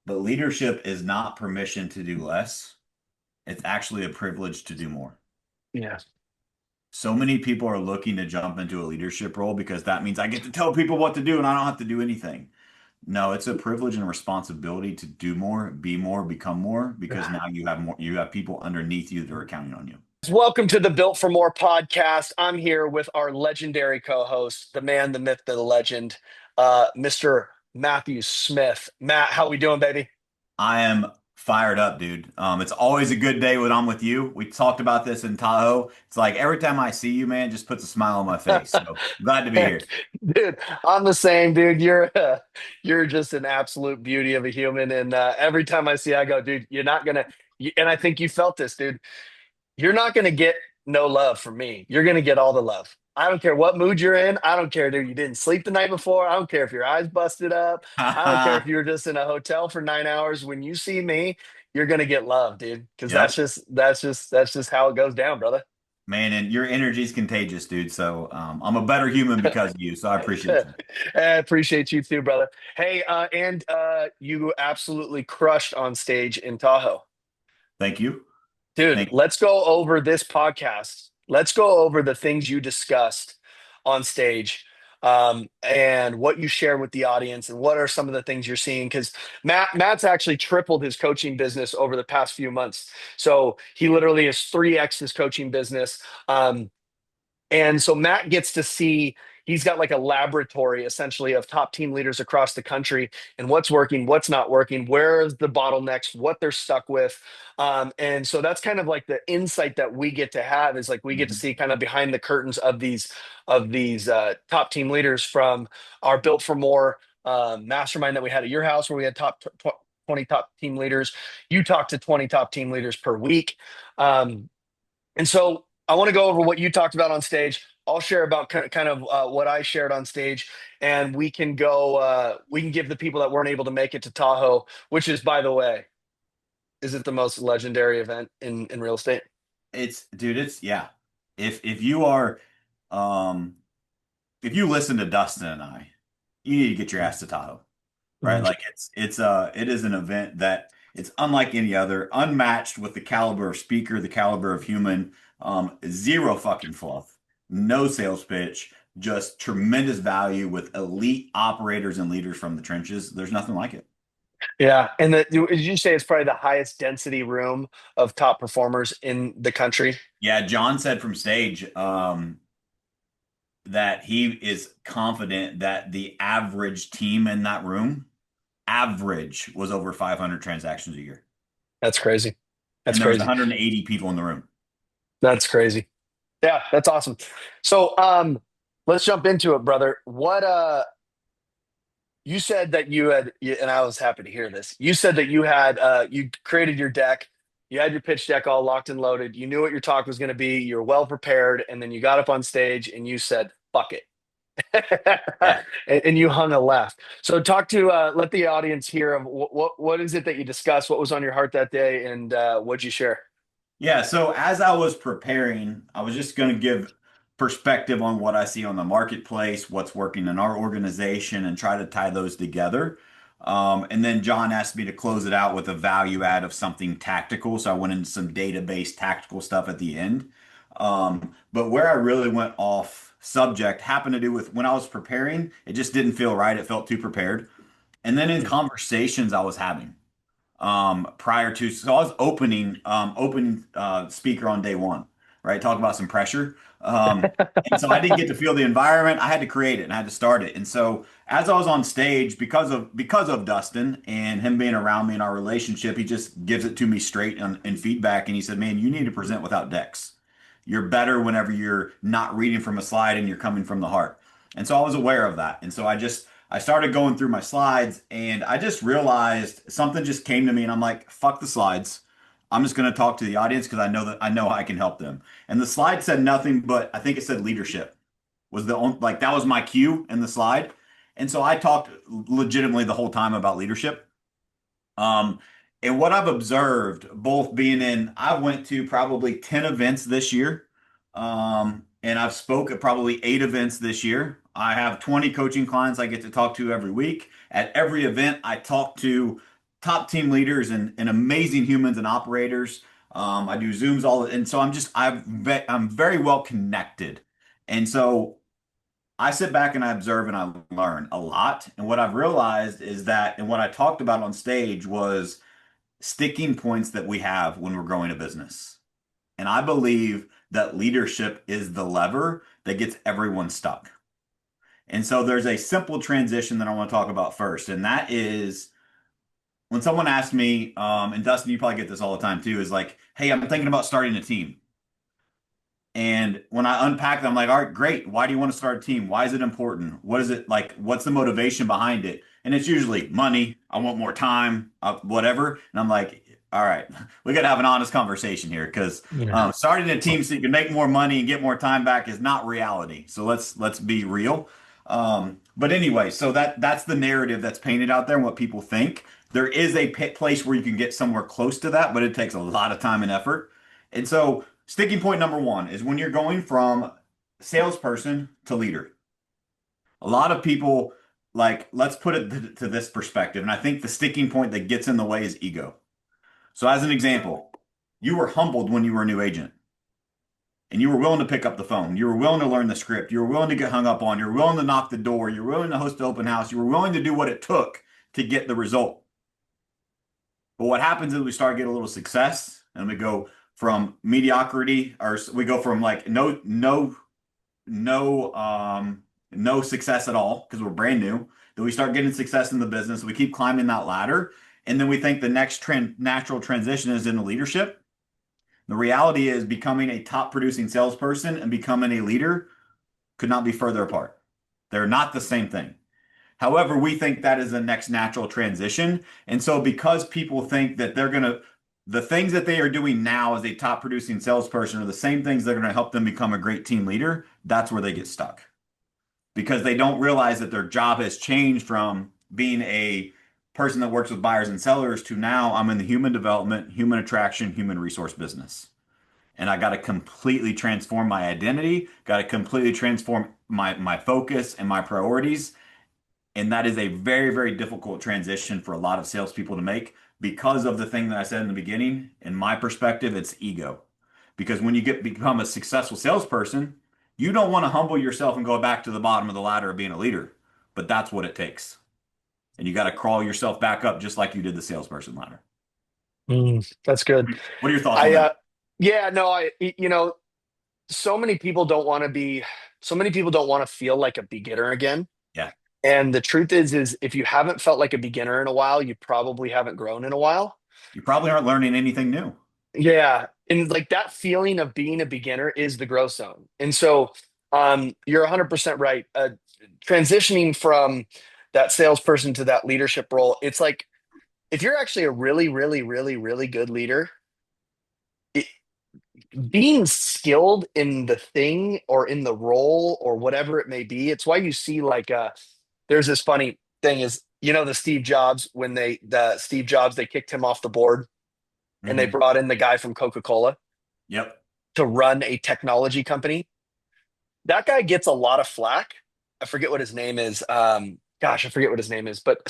But leadership is not permission to do less. It's actually a privilege to do more. Yeah. So many people are looking to jump into a leadership role because that means I get to tell people what to do and I don't have to do anything. No, it's a privilege and a responsibility to do more, be more, become more, because now you have more, you have people underneath you that are counting on you. Welcome to the Built for More podcast. I'm here with our legendary co-host, the man, the myth, the legend, Mr. Matthew Smith. Matt, how we doing, baby? I am fired up, dude. It's always a good day when I'm with you. We talked about this in Tahoe. It's like every time I see you, man, just puts a smile on my face. So glad to be here. Dude, I'm the same, dude. You're just an absolute beauty of a human, and every time I see, you, I go, dude, you're not gonna. And I think you felt this, dude. You're not gonna get no love from me. You're gonna get all the love. I don't care what mood you're in. I don't care, dude. You didn't sleep the night before. I don't care if your eyes busted up. I don't care if you were just in a hotel for 9 hours. When you see me, you're gonna get love, dude. Because that's Yep. just that's just how it goes down, brother. Man, and your energy is contagious, dude. So I'm a better human because of you. So I appreciate you. I appreciate you too, brother. Hey, and you absolutely crushed on stage in Tahoe. Thank you. Dude, Thank you. let's go over this podcast. Let's go over the things you discussed on stage, and what you share with the audience, and what are some of the things you're seeing. Because Matt's actually tripled his coaching business over the past few months. So he literally is 3x his coaching business. And so Matt gets to see, he's got like a laboratory essentially of top team leaders across the country and what's working, what's not working, where's the bottlenecks, what they're stuck with. And so that's kind of like the insight that we get to have, is like we get to Mhm. see kind of behind the curtains of these top team leaders from our Built for More mastermind that we had at your house, where we had 20 top team leaders. You talk to 20 top team leaders per week. And so I want to go over what you talked about on stage. I'll share about kind of what I shared on stage, and we can go. We can give the people that weren't able to make it to Tahoe, which is, by the way, is it the most legendary event in real estate? It's dude, it's yeah. If you are um if you listen to Dustin and I, you need to get your ass to Tahoe. Right? Mhm. Like it is an event that it's unlike any other, unmatched with the caliber of speaker, the caliber of human, zero fucking fluff, no sales pitch, just tremendous value with elite operators and leaders from the trenches. There's nothing like it. Yeah, and did you say it's probably the highest density room of top performers in the country? Yeah, John said from stage, that he is confident that the average team in that room, average was over 500 transactions a year. That's crazy. That's And there was crazy. 180 people in the room. That's crazy. Yeah, that's awesome. So, let's jump into it, brother. What you said that and I was happy to hear this. You said that you created your deck, you had your pitch deck all locked and loaded. You knew what your talk was going to be. You're well prepared, and then you got up on stage and you said, "Fuck it," Yeah. and you hung a left. So, let the audience hear of what is it that you discussed, what was on your heart that day, and what'd you share? Yeah, so as I was preparing, I was just going to give perspective on what I see on the marketplace, what's working in our organization, and try to tie those together. And then John asked me to close it out with a value add of something tactical. So I went into some database tactical stuff at the end. But where I really went off subject happened to do with when I was preparing, it just didn't feel right. It felt too prepared. And then in conversations I was having prior to, so I was opening speaker on day one, right? Talk about some pressure. And so I didn't get to feel the environment. I had to create it and I had to start it. And so as I was on stage, because of Dustin and him being around me in our relationship, he just gives it to me straight in feedback. And he said, "Man, you need to present without decks. You're better whenever you're not reading from a slide and you're coming from the heart." And so I was aware of that. And so I started going through my slides and I just realized something just came to me and I'm like, fuck the slides. I'm just going to talk to the audience because I know I can help them. And the slide said nothing, but I think it said leadership was the only, like that was my cue in the slide. And so I talked legitimately the whole time about leadership. Um, and what I've observed, both being in, I went to probably 10 events this year. And I've spoke at probably 8 events this year. I have 20 coaching clients I get to talk to every week. At every event, I talk to top team leaders and amazing humans and operators. I do Zooms all, and so I'm very well connected. And so I sit back and I observe and I learn a lot. And what I've realized is that, and what I talked about on stage was sticking points that we have when we're growing a business. And I believe that leadership is the lever that gets everyone stuck. And so there's a simple transition that I want to talk about first, and that is when someone asks me, and Dustin, you probably get this all the time too, is like, "Hey, I'm thinking about starting a team." And when I unpack them, I'm like, all right, great. Why do you want to start a team? Why is it important? What is it like? What's the motivation behind it? And it's usually money. I want more time, whatever. And I'm like, all right, we got to have an honest conversation here because Yeah. starting a team so you can make more money and get more time back is not reality. So let's be real. But anyway, so that's the narrative that's painted out there and what people think. There is a place where you can get somewhere close to that, but it takes a lot of time and effort. And so sticking point number one is when you're going from salesperson to leader. A lot of people like, let's put it to this perspective. And I think the sticking point that gets in the way is ego. So, as an example, you were humbled when you were a new agent and you were willing to pick up the phone. You were willing to learn the script. You were willing to get hung up on. You're willing to knock the door. You're willing to host the open house. You were willing to do what it took to get the result. But what happens is we start getting a little success and we go from mediocrity, or we go from like no no success at all because we're brand new. Then we start getting success in the business. We keep climbing that ladder, and then we think the next natural transition is into leadership. The reality is becoming a top producing salesperson and becoming a leader could not be further apart. They're not the same thing. However, we think that is the next natural transition. And so because people think that the things that they are doing now as a top producing salesperson are the same things that are going to help them become a great team leader, that's where they get stuck because they don't realize that their job has changed from being a person that works with buyers and sellers to now I'm in the human development, human attraction, human resource business. And I got to completely transform my identity, got to completely transform my focus and my priorities. And that is a very, very difficult transition for a lot of salespeople to make because of the thing that I said in the beginning. In my perspective, it's ego. Because when you become a successful salesperson, you don't want to humble yourself and go back to the bottom of the ladder of being a leader. But that's what it takes. And you got to crawl yourself back up just like you did the salesperson ladder. That's good. What are your thoughts on I, that? yeah, no, so many people don't want to be, so many people don't want to feel like a beginner again. Yeah. And the truth is if you haven't felt like a beginner in a while, you probably haven't grown in a while. You probably aren't learning anything new. Yeah. And like that feeling of being a beginner is the growth zone. And so you're 100% right. Transitioning from that salesperson to that leadership role, it's like if you're actually a really, really, really, really good leader, it, being skilled in the thing or in the role or whatever it may be, it's why you see like there's this funny thing is the Steve Jobs when the Steve Jobs they kicked him off the board and they Hmm. brought in the guy from Coca-Cola Yep. to run a technology company. That guy gets a lot of flack. I forget what his name is. Gosh, I forget what his name is, but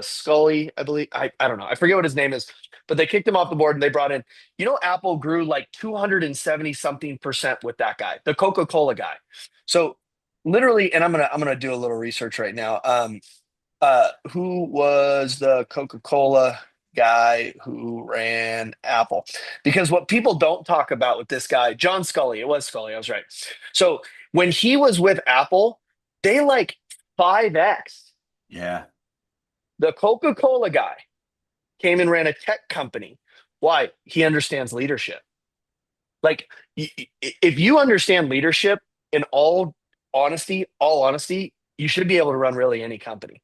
Scully, I believe. I don't know. I forget what his name is, but they kicked him off the board and they brought in, Apple grew like 270 something percent with that guy, the Coca-Cola guy. So literally, and I'm gonna do a little research right now. Who was the Coca-Cola guy who ran Apple? Because what people don't talk about with this guy, John Scully, it was Scully, I was right. So when he was with Apple, they like 5X. Yeah. The Coca-Cola guy came and ran a tech company. Why? He understands leadership. Like, if you understand leadership in all honesty, you should be able to run really any company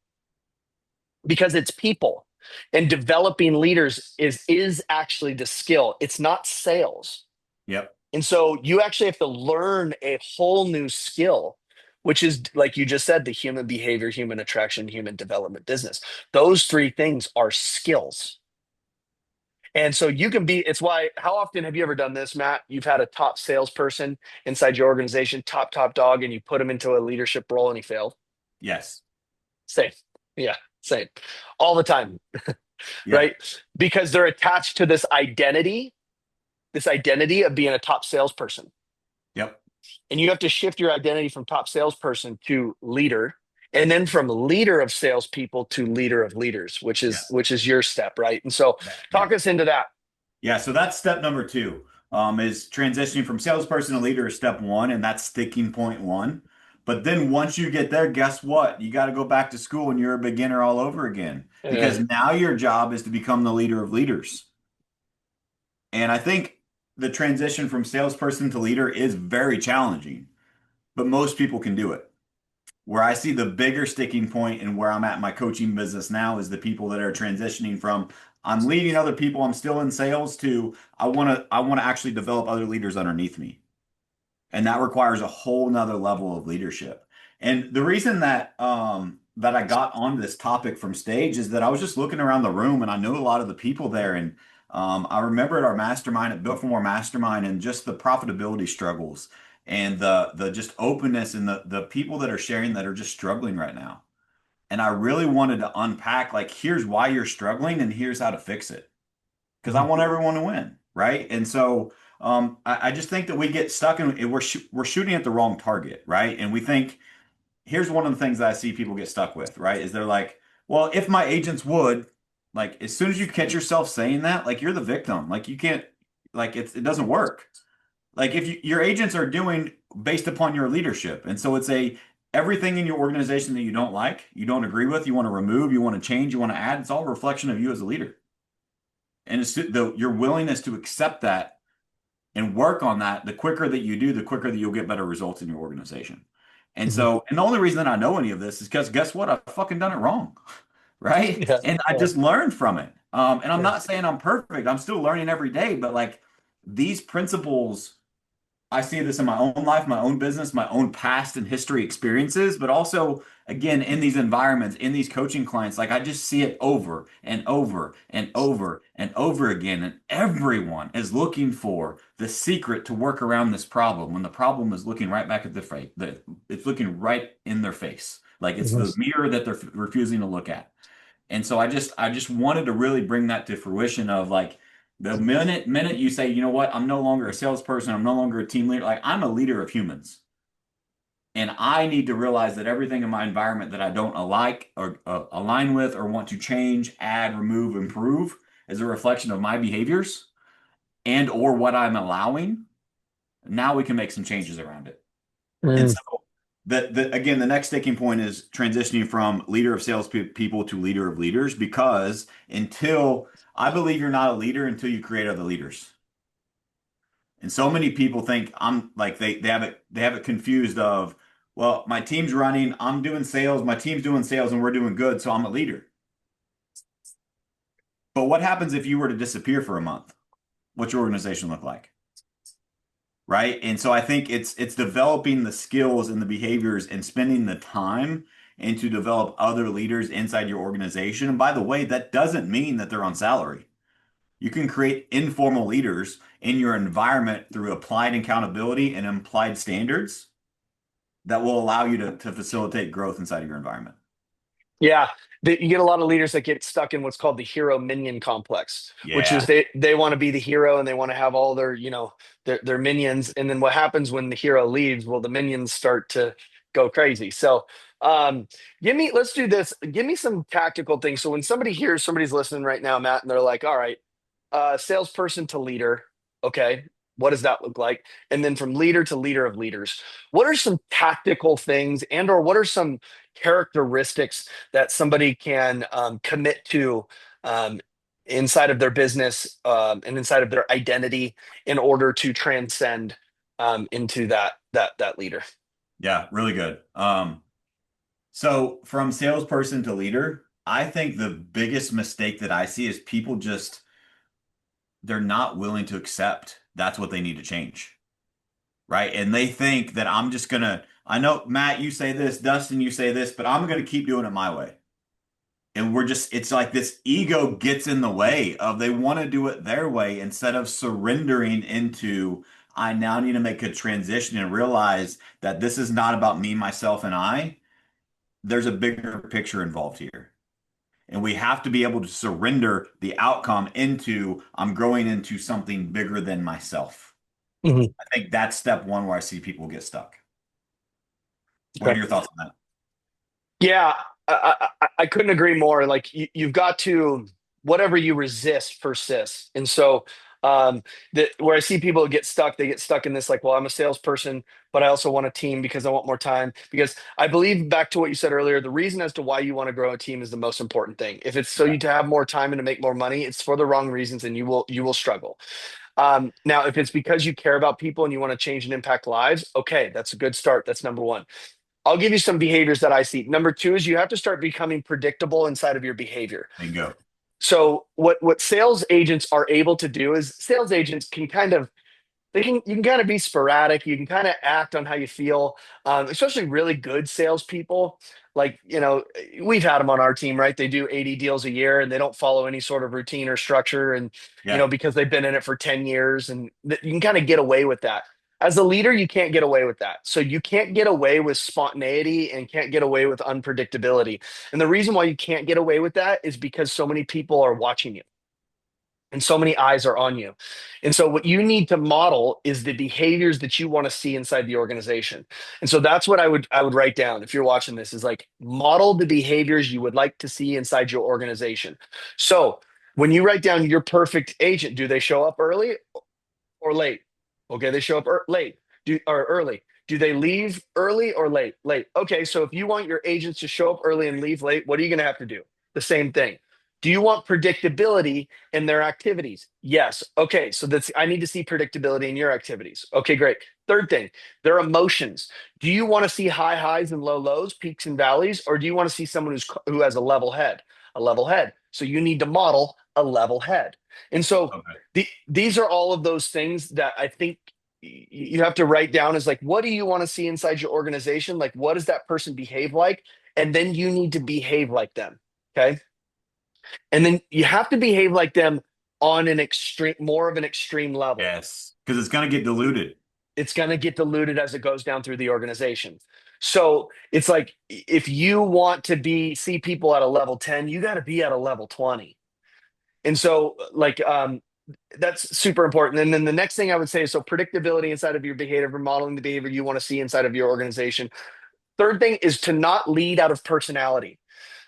because it's people and developing leaders is actually the skill. It's not sales. Yep. And so you actually have to learn a whole new skill, which is like you just said, the human behavior, human attraction, human development business. Those three things are skills. And so you can be, it's why, how often have you ever done this, Matt? You've had a top salesperson inside your organization, top dog, and you put him into a leadership role and he failed. Yes. Same. Yeah, same. All the time. Yeah. right? Because they're attached to this identity of being a top salesperson. Yep. And you have to shift your identity from top salesperson to leader, and then from leader of salespeople to leader of leaders, Yeah. which is your step, right? And so Yeah. Yeah. talk us into that. Yeah. So that's step number two. Is transitioning from salesperson to leader is step one, and that's sticking point one. But then once you get there, guess what? You got to go back to school and you're a beginner all over again because Uh, now your job is to become the leader of leaders. And I think the transition from salesperson to leader is very challenging, but most people can do it. Where I see the bigger sticking point and where I'm at in my coaching business now is the people that are transitioning from I'm leading other people, I'm still in sales to I want to actually develop other leaders underneath me. And that requires a whole nother level of leadership. And the reason that I got on this topic from stage is that I was just looking around the room and I knew a lot of the people there. And I remember at our mastermind, at Built for More Mastermind, and just the profitability struggles and the just openness and the people that are sharing that are just struggling right now. And I really wanted to unpack like, here's why you're struggling and here's how to fix it because I want everyone to win, right? And so I just think that we get stuck in we're shooting at the wrong target, right? And we think here's one of the things that I see people get stuck with, right? Is they're like, well, if my agents would, like, as soon as you catch yourself saying that, like you're the victim, like you can't, like it doesn't work. Like if your agents are doing based upon your leadership, and so it's a everything in your organization that you don't like, you don't agree with, you want to remove, you want to change, you want to add, it's all a reflection of you as a leader. And it's your willingness to accept that and work on that, the quicker that you do, the quicker that you'll get better results in your organization. And Mhm. so, and the only reason that I know any of this is because guess what? I've fucking done it wrong. Right. Yeah, And I yeah, just learned from it. And I'm yeah. not saying I'm perfect. I'm still learning every day, but like these principles I see this in my own life, my own business, my own past and history experiences, but also, again, in these environments, in these coaching clients, like I just see it over and over and over and over again. And everyone is looking for the secret to work around this problem when the problem is looking right back at the face. It's looking right in their face. Like it's Mhm. the mirror that they're refusing to look at. And so I just wanted to really bring that to fruition of like the minute you say, you know what, I'm no longer a salesperson, I'm no longer a team leader, like I'm a leader of humans. And I need to realize that everything in my environment that I don't like or align with or want to change, add, remove, improve is a reflection of my behaviors and or what I'm allowing. Now we can make some changes around it. And Mm. so again, the next sticking point is transitioning from leader of sales people to leader of leaders because until I believe you're not a leader until you create other leaders. And so many people think I'm like they have it confused of, well, my team's running, I'm doing sales, my team's doing sales, and we're doing good, so I'm a leader. But what happens if you were to disappear for a month? What's your organization look like? Right? And so I think it's developing the skills and the behaviors and spending the time and to develop other leaders inside your organization. And by the way, that doesn't mean that they're on salary. You can create informal leaders in your environment through applied accountability and implied standards that will allow you to facilitate growth inside of your environment. Yeah, you get a lot of leaders that get stuck in what's called the hero minion complex, which is Yeah. they want to be the hero and they want to have all their their minions, and then what happens when the hero leaves? Well, the minions start to go crazy. So, um, let's do this. Give me some tactical things. So when somebody's listening right now, Matt, and they're like, "All right, salesperson to leader. Okay, what does that look like?" And then from leader to leader of leaders, what are some tactical things, and or what are some characteristics that somebody can commit to um, inside of their business and inside of their identity in order to transcend into that leader? Yeah, really good. So from salesperson to leader, I think the biggest mistake that I see is people just they're not willing to accept that's what they need to change. Right? And they think that I'm just gonna, I know, Matt, you say this, Dustin, you say this, but I'm gonna keep doing it my way. And it's like this ego gets in the way of they want to do it their way instead of surrendering into, I now need to make a transition and realize that this is not about me, myself, and I. There's a bigger picture involved here. And we have to be able to surrender the outcome into I'm growing into something bigger than myself. Mhm. I think that's step one where I see people get stuck. What are Okay. your thoughts on that? Yeah, I couldn't agree more. Like you've got to whatever you resist persists, and so where I see people get stuck, they get stuck in this like, well, I'm a salesperson, but I also want a team because I want more time. Because I believe back to what you said earlier, the reason as to why you want to grow a team is the most important thing. If it's so Yeah, you to have more time and to make more money, it's for the wrong reasons, and you will struggle. Now, if it's because you care about people and you want to change and impact lives, okay, that's a good start. That's number one. I'll give you some behaviors that I see. Number two is you have to start becoming predictable inside of your behavior. bingo. So what sales agents are able to do is sales agents can kind of they can you can kind of be sporadic. You can kind of act on how you feel, especially really good salespeople. Like we've had them on our team, right? They do 80 deals a year, and they don't follow any sort of routine or structure, and Yeah, because they've been in it for 10 years, and you can kind of get away with that. As a leader, you can't get away with that. So you can't get away with spontaneity and can't get away with unpredictability. And the reason why you can't get away with that is because so many people are watching you and so many eyes are on you. And so what you need to model is the behaviors that you want to see inside the organization. And so that's what I would write down if you're watching this is like model the behaviors you would like to see inside your organization. So when you write down your perfect agent, do they show up early or late? Okay, they show up late. Or early. Do they leave early or late? Late. Okay, so if you want your agents to show up early and leave late, what are you going to have to do? The same thing. Do you want predictability in their activities? Yes. Okay, so that's I need to see predictability in your activities. Okay, great. Third thing, their emotions. Do you want to see high highs and low lows, peaks and valleys, or do you want to see someone who has a level head? A level head. So you need to model a level head. And so okay. these are all of those things that I think you have to write down is like, what do you want to see inside your organization? Like, what does that person behave like? And then you need to behave like them. Okay. And then you have to behave like them on an extreme, more of an extreme level. Yes, because it's going to get diluted. It's going to get diluted as it goes down through the organization. So it's like, if you want to see people at a level 10, you got to be at a level 20. And so, like, that's super important. And then the next thing I would say is so predictability inside of your behavior, modeling the behavior you want to see inside of your organization. Third thing is to not lead out of personality.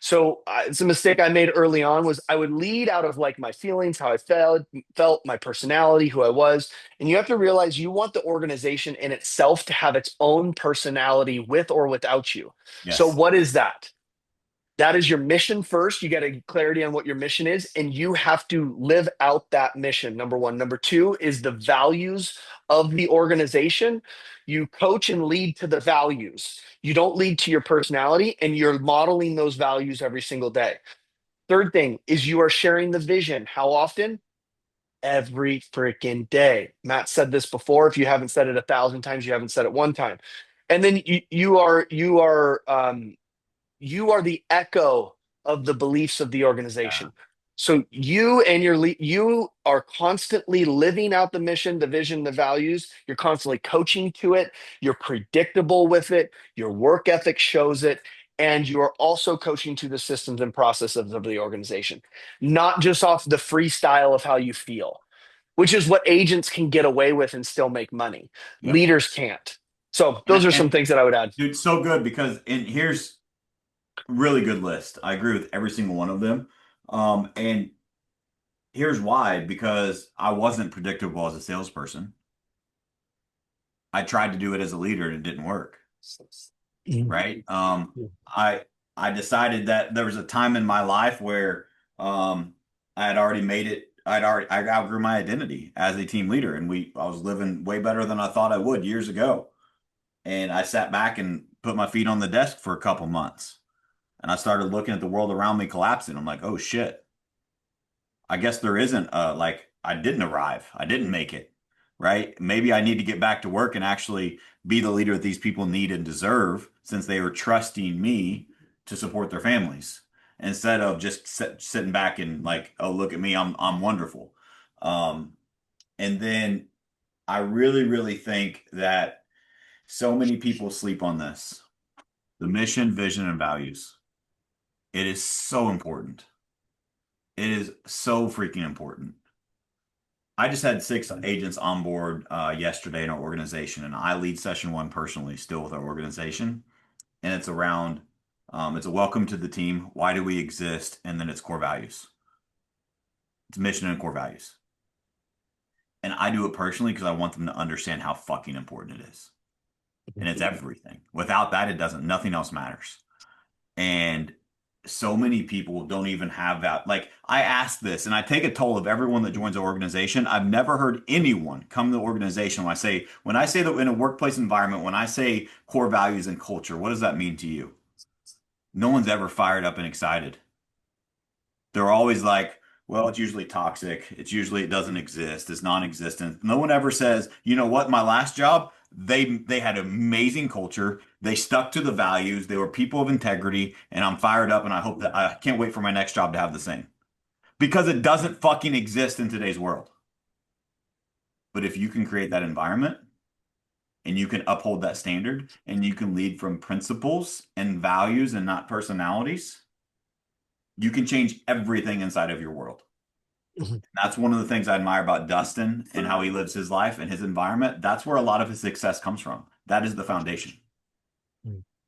So it's a mistake I made early on was I would lead out of like my feelings, how I felt, my personality, who I was. And you have to realize you want the organization in itself to have its own personality with or without you. So Yes. what is that? That is your mission first. You got to get clarity on what your mission is, and you have to live out that mission. Number one. Number two is the values of the organization. You coach and lead to the values. You don't lead to your personality, and you're modeling those values every single day. Third thing is you are sharing the vision. How often? Every freaking day. Matt said this before. If you haven't said it 1,000 times, you haven't said it one time. And then you are the echo of the beliefs of the Yeah. organization. So you are constantly living out the mission, the vision, the values. You're constantly coaching to it. You're predictable with it. Your work ethic shows it. And you are also coaching to the systems and processes of the organization, not just off the freestyle of how you feel, which is what agents can get away with and still make money. Yep. Leaders can't. So those And, are some and things that I would add. dude, so good because and here's a really good list. I agree with every single one of them. And here's why, because I wasn't predictable as a salesperson. I tried to do it as a leader and it didn't work, right? I I decided that there was a time in my life where I had already made it. I outgrew my identity as a team leader, and I was living way better than I thought I would years ago. And I sat back and put my feet on the desk for a couple months, and I started looking at the world around me collapsing. I'm like, oh shit, I guess there isn't like I didn't arrive. I didn't make it, right? Maybe I need to get back to work and actually be the leader that these people need and deserve since they were trusting me to support their families instead of just sitting back and like, oh, look at me, I'm wonderful. Um, and then I really, really think that so many people sleep on this, the mission, vision, and values. It is so important. It is so freaking important. I just had six agents on board yesterday in our organization, and I lead session one personally still with our organization. And it's around, it's a welcome to the team. Why do we exist? And then it's core values. It's mission and core values. And I do it personally because I want them to understand how fucking important it is. And it's everything. Without that, it doesn't, nothing else matters. And so many people don't even have that. Like, I ask this and I take a toll of everyone that joins the organization. I've never heard anyone come to the organization when I say that in a workplace environment, when I say core values and culture, what does that mean to you? No one's ever fired up and excited. They're always like, well, it's usually toxic. It doesn't exist. It's non-existent. No one ever says, you know what, my last job, they had amazing culture. They stuck to the values. They were people of integrity, and I'm fired up and I can't wait for my next job to have the same. Because it doesn't fucking exist in today's world. But if you can create that environment and you can uphold that standard and you can lead from principles and values and not personalities, you can change everything inside of your world. That's one of the things I admire about Dustin and how he lives his life and his environment. That's where a lot of his success comes from. That is the foundation.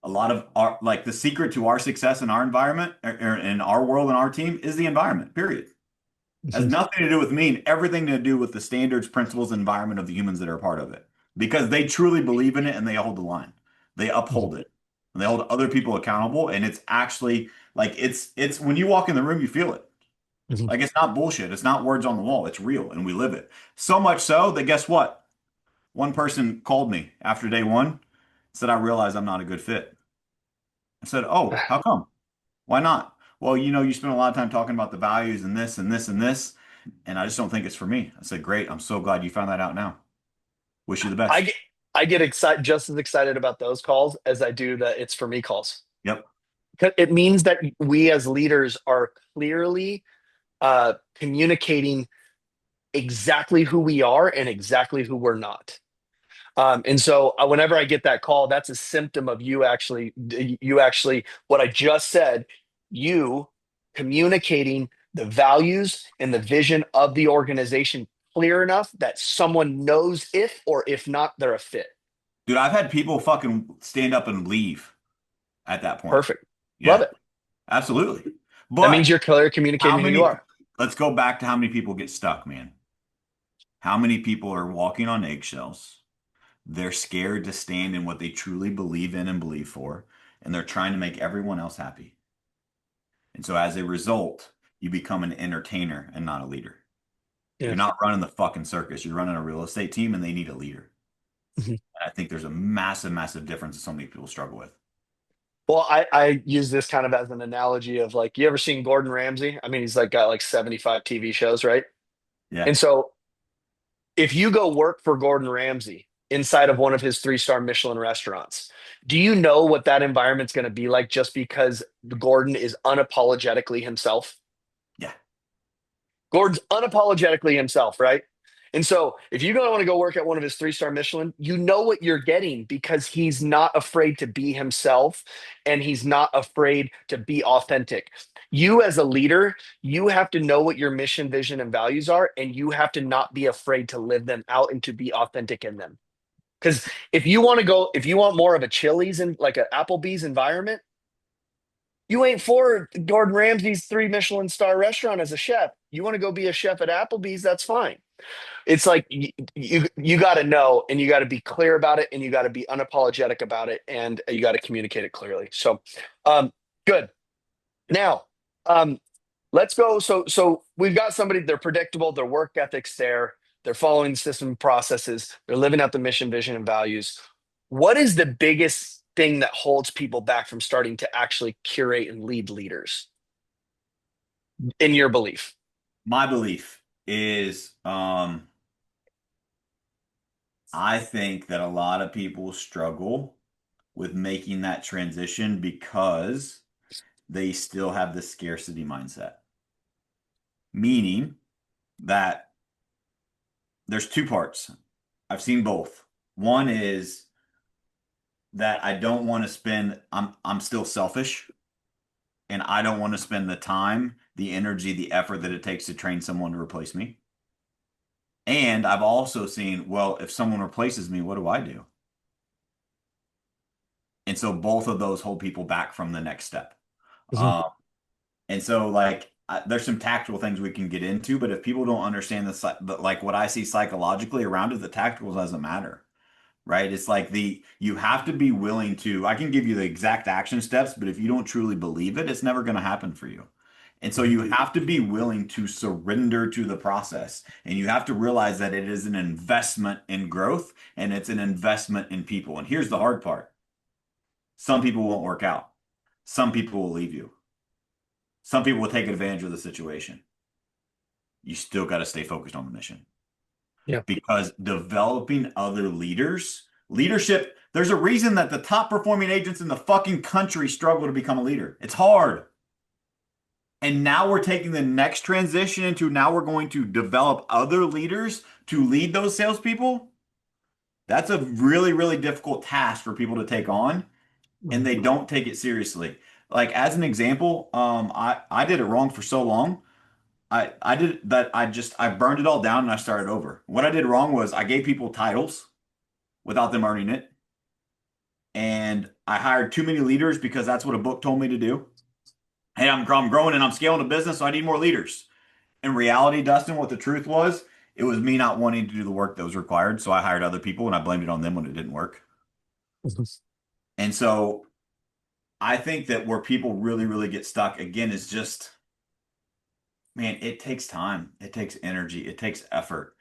A lot of our, like the secret to our success in our environment, or in our world and our team is the environment, period. Has nothing to do with me and everything to do with the standards, principles, environment of the humans that are a part of it. Because they truly believe in it and they hold the line. They uphold it. And they hold other people accountable. And it's actually like it's when you walk in the room, you feel it. Like it's not bullshit. It's not words on the wall. It's real and we live it. So much so that guess what? One person called me after day one, said, I realize I'm not a good fit. I said, oh, how come? Why not? Well, you spend a lot of time talking about the values and this and this and this, and I just don't think it's for me. I said, great. I'm so glad you found that out now. Wish you the I best. get I get excited just as excited about those calls as I do the it's for me calls. Yep. 'Cause it means that we as leaders are clearly communicating exactly who we are and exactly who we're not. And so whenever I get that call, that's a symptom of you actually, what I just said, you communicating the values and the vision of the organization clear enough that someone knows if or if not, they're a fit. Dude, I've had people fucking stand up and leave at that point. Perfect. Love Yeah, it. absolutely. That means But you're clear how communicating who you many, are. let's go back to how many people get stuck, man. How many people are walking on eggshells? They're scared to stand in what they truly believe in and believe for, and they're trying to make everyone else happy. And so as a result, you become an entertainer and not a leader. Yeah. You're not running the fucking circus. You're running a real estate team and they need a leader. And I think there's a massive, massive difference that so many people struggle with. Well, I use this kind of as an analogy of like, you ever seen Gordon Ramsay? I mean, he's like got like 75 TV shows, right? Yeah. And so if you go work for Gordon Ramsay inside of one of his three-star Michelin restaurants, do you know what that environment's going to be like just because Gordon is unapologetically himself? Yeah. Gordon's unapologetically himself, right? And so if you don't want to go work at one of his three-star Michelin, you know what you're getting because he's not afraid to be himself and he's not afraid to be authentic. You as a leader, you have to know what your mission, vision, and values are, and you have to not be afraid to live them out and to be authentic in them. Because if you want more of a Chili's and like an Applebee's environment, you ain't for Gordon Ramsay's three Michelin star restaurant as a chef. You want to go be a chef at Applebee's, that's fine. It's like you got to know and you got to be clear about it and you got to be unapologetic about it and you got to communicate it clearly. So, good. Now, um, let's go. So we've got somebody. They're predictable. Their work ethics there. They're following the system processes. They're living out the mission, vision, and values. What is the biggest thing that holds people back from starting to actually curate and lead leaders, in your belief? My belief is I think that a lot of people struggle with making that transition because they still have the scarcity mindset. Meaning that there's two parts. I've seen both. One is that I don't want to spend I'm still selfish and I don't want to spend the time the energy, the effort that it takes to train someone to replace me. And I've also seen, well, if someone replaces me, what do I do? And so both of those hold people back from the next step. Mhm. Um, and so like there's some tactical things we can get into, but if people don't understand like what I see psychologically around it, the tactical doesn't matter, right? It's like you have to be willing to, I can give you the exact action steps, but if you don't truly believe it, it's never going to happen for you. And so Mhm. you have to be willing to surrender to the process. And you have to realize that it is an investment in growth and it's an investment in people. And here's the hard part. Some people won't work out. Some people will leave you. Some people will take advantage of the situation. You still got to stay focused on the mission Yeah. because developing other leaders, leadership, there's a reason that the top performing agents in the fucking country struggle to become a leader. It's hard. And now we're taking the next transition into now we're going to develop other leaders to lead those salespeople. That's a really, really difficult task for people to take on, and Mhm. they don't take it seriously. Like as an example, I did it wrong for so long. I did that. I burned it all down and I started over. What I did wrong was I gave people titles without them earning it, and I hired too many leaders because that's what a book told me to do. Hey, I'm growing and I'm scaling the business, so I need more leaders. In reality, Dustin, what the truth was, it was me not wanting to do the work that was required. So I hired other people and I blamed it on them when it didn't work. Mhm. And so I think that where people really, really get stuck again is just, man, it takes time, it takes energy, it takes effort.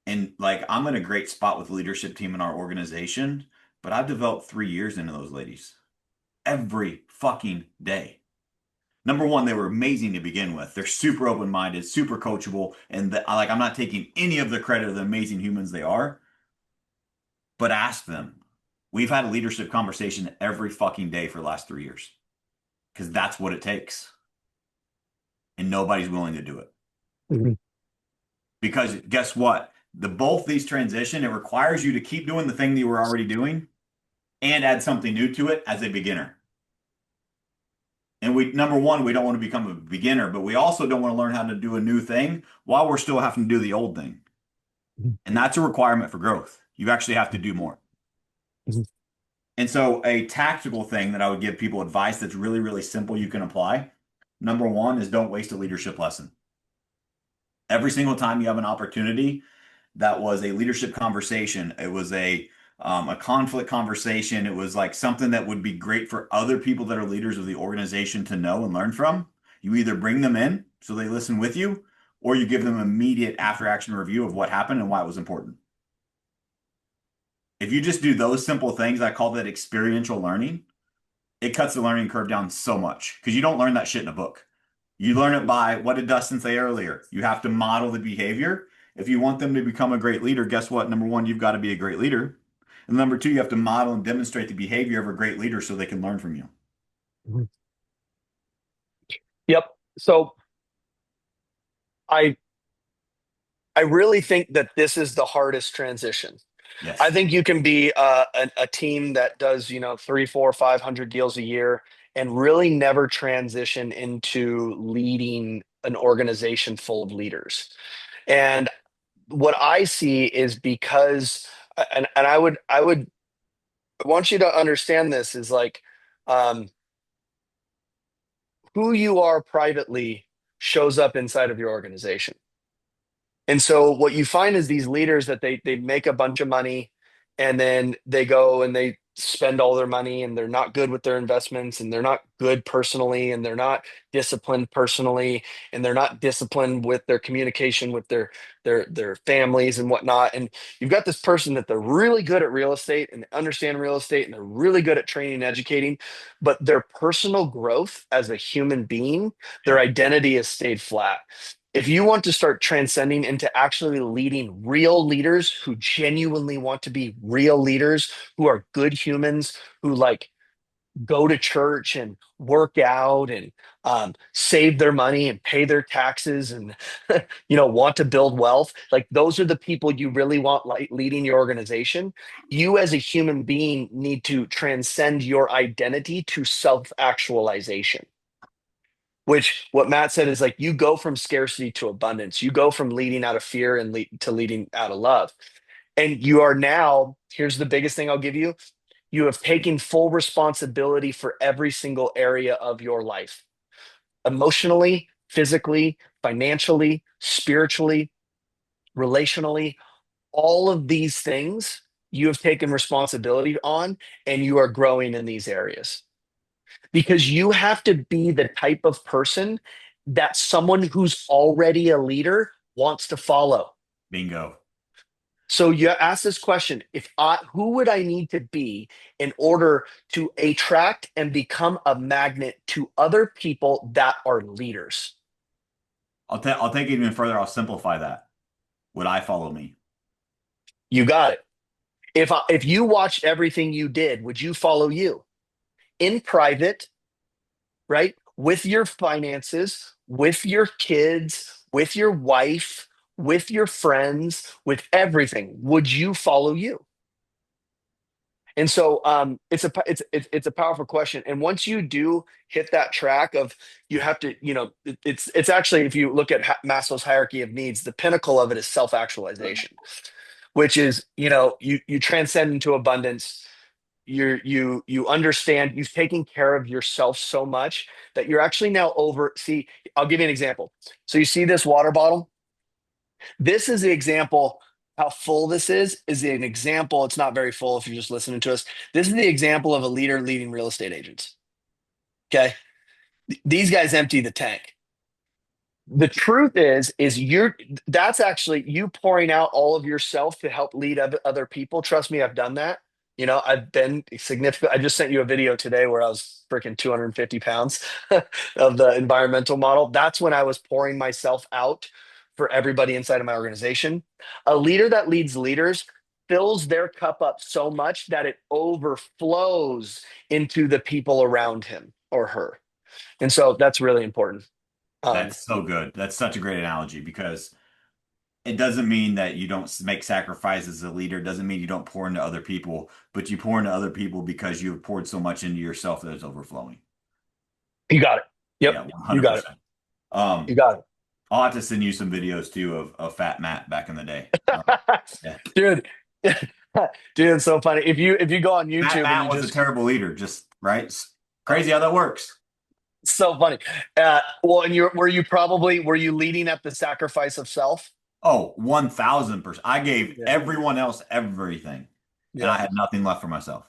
And like I'm in a great spot with the leadership team in our organization, but I've developed 3 years into those ladies every fucking day. Number one, they were amazing to begin with. They're super open-minded, super coachable, and like I'm not taking any of the credit of the amazing humans they are, but ask them. We've had a leadership conversation every fucking day for the last 3 years because that's what it takes, and nobody's willing to do it. Mhm. Because guess what? The both these transition, it requires you to keep doing the thing that you were already doing and add something new to it as a beginner. And we, number one, we don't want to become a beginner, but we also don't want to learn how to do a new thing while we're still having to do the old thing. And that's a requirement for growth. You actually have to do more. Mhm. And so, a tactical thing that I would give people advice that's really, really simple you can apply. Number one is don't waste a leadership lesson. Every single time you have an opportunity, that was a leadership conversation. It was a conflict conversation. It was like something that would be great for other people that are leaders of the organization to know and learn from. You either bring them in so they listen with you, or you give them immediate after action review of what happened and why it was important. If you just do those simple things, I call that experiential learning. It cuts the learning curve down so much because you don't learn that shit in a book. You learn it by what did Dustin say earlier? You have to model the behavior. If you want them to become a great leader, guess what? Number one, you've got to be a great leader. And number two, you have to model and demonstrate the behavior of a great leader so they can learn from you. Mhm. Yep. So I I really think that this is the hardest transition. I Yes. think you can be a team that does, you know, three, four, 500 deals a year and really never transition into leading an organization full of leaders. And what I see is because, and I want you to understand this is like, um, who you are privately shows up inside of your organization. And so what you find is these leaders that they make a bunch of money and then they go and they spend all their money and they're not good with their investments and they're not good personally and they're not disciplined personally and they're not disciplined with their communication with their families and whatnot. And you've got this person that they're really good at real estate and they understand real estate and they're really good at training and educating, but their personal growth as a human being, their Yeah. identity has stayed flat. If you want to start transcending into actually leading real leaders who genuinely want to be real leaders, who are good humans, who like go to church and work out and save their money and pay their taxes and want to build wealth, like those are the people you really want like leading your organization. You as a human being need to transcend your identity to self-actualization, which what Matt said is like you go from scarcity to abundance. You go from leading out of fear and to leading out of love. And you are now, here's the biggest thing I'll give you. You have taken full responsibility for every single area of your life, emotionally, physically, financially, spiritually, relationally, all of these things you have taken responsibility on, and you are growing in these areas because you have to be the type of person that someone who's already a leader wants to follow. Bingo. So you ask this question, if I who would I need to be in order to attract and become a magnet to other people that are leaders? I'll take it even further. I'll simplify that. Would I follow me? You got it. If you watched everything you did, would you follow you in private, right? With your finances, with your kids, with your wife, with your friends, with everything, would you follow you? And so it's a powerful question. And once you do hit that track of you have to, it's actually if you look at Maslow's hierarchy of needs, the pinnacle of it is self-actualization, which is, you transcend into abundance. You understand you've taken care of yourself so much that you're actually now over. See, I'll give you an example. So you see this water bottle? This is the example. How full this is an example. It's not very full if you're just listening to us. This is the example of a leader leading real estate agents. Okay. These guys empty the tank. The truth is that's actually you pouring out all of yourself to help lead other people. Trust me, I've done that. I've been significant. I just sent you a video today where I was freaking 250 pounds of the environmental model. That's when I was pouring myself out for everybody inside of my organization. A leader that leads leaders fills their cup up so much that it overflows into the people around him or her. And so that's really important. Um, That's so good. That's such a great analogy because it doesn't mean that you don't make sacrifices as a leader. It doesn't mean you don't pour into other people, but you pour into other people because you've poured so much into yourself that it's overflowing. You got it. Yep. Yeah, You got it. 100%. Um, You got I'll have to send you some videos too of Fat Matt back in the day. it. Yeah. Dude. Dude, it's so funny. If you go on Fat YouTube and Matt you was a just terrible leader, just right. Crazy how that works. so funny. Well, and were you leading at the sacrifice of self? Oh, 1000%. I gave Yeah. everyone else everything, and I Yeah. had nothing left for myself.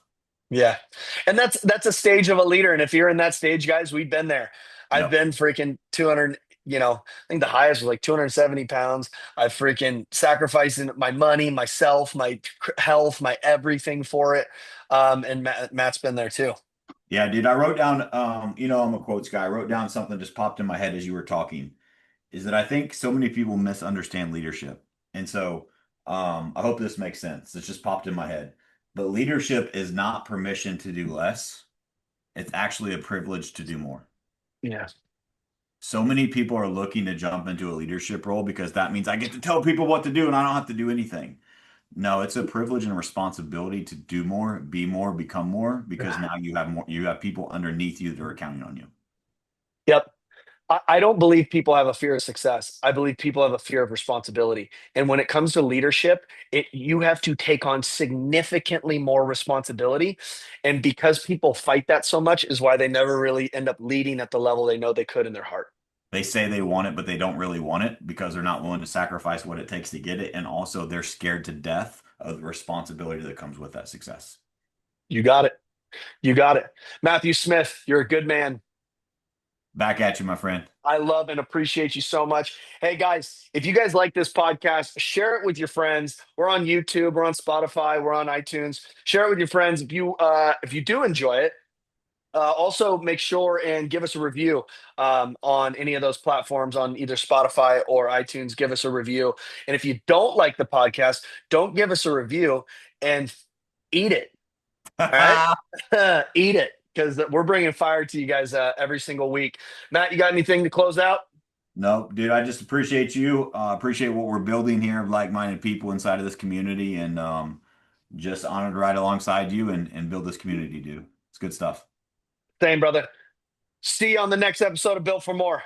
Yeah. And that's a stage of a leader. And if you're in that stage, guys, we've been there. I've Yep. been freaking 200, I think the highest was like 270 pounds. I've freaking sacrificing my money, myself, my health, my everything for it. And Matt's been there too. Yeah, dude. I wrote down, I'm a quotes guy. I wrote down something that just popped in my head as you were talking, is that I think so many people misunderstand leadership. And so, I hope this makes sense. It just popped in my head. But leadership is not permission to do less. It's actually a privilege to do more. Yeah. So many people are looking to jump into a leadership role because that means I get to tell people what to do and I don't have to do anything. No, it's a privilege and a responsibility to do more, be more, become more, because now you have people underneath you that are counting on you. Yep. I don't believe people have a fear of success. I believe people have a fear of responsibility. And when it comes to leadership, you have to take on significantly more responsibility. And because people fight that so much is why they never really end up leading at the level they know they could in their heart. They say they want it, but they don't really want it because they're not willing to sacrifice what it takes to get it. And also they're scared to death of the responsibility that comes with that success. You got it. You got it. Matthew Smith, you're a good man. Back at you, my friend. I love and appreciate you so much. Hey guys, if you guys like this podcast, share it with your friends. We're on YouTube, we're on Spotify, we're on iTunes. Share it with your friends if you do enjoy it. Also, make sure and give us a review on any of those platforms on either Spotify or iTunes. Give us a review. And if you don't like the podcast, don't give us a review and eat it. All right, eat it because we're bringing fire to you guys every single week. Matt, you got anything to close out? No, dude, I just appreciate you. Appreciate what we're building here of like-minded people inside of this community and just honored to ride alongside you and build this community, dude. It's good stuff. Same, brother. See you on the next episode of Built for More.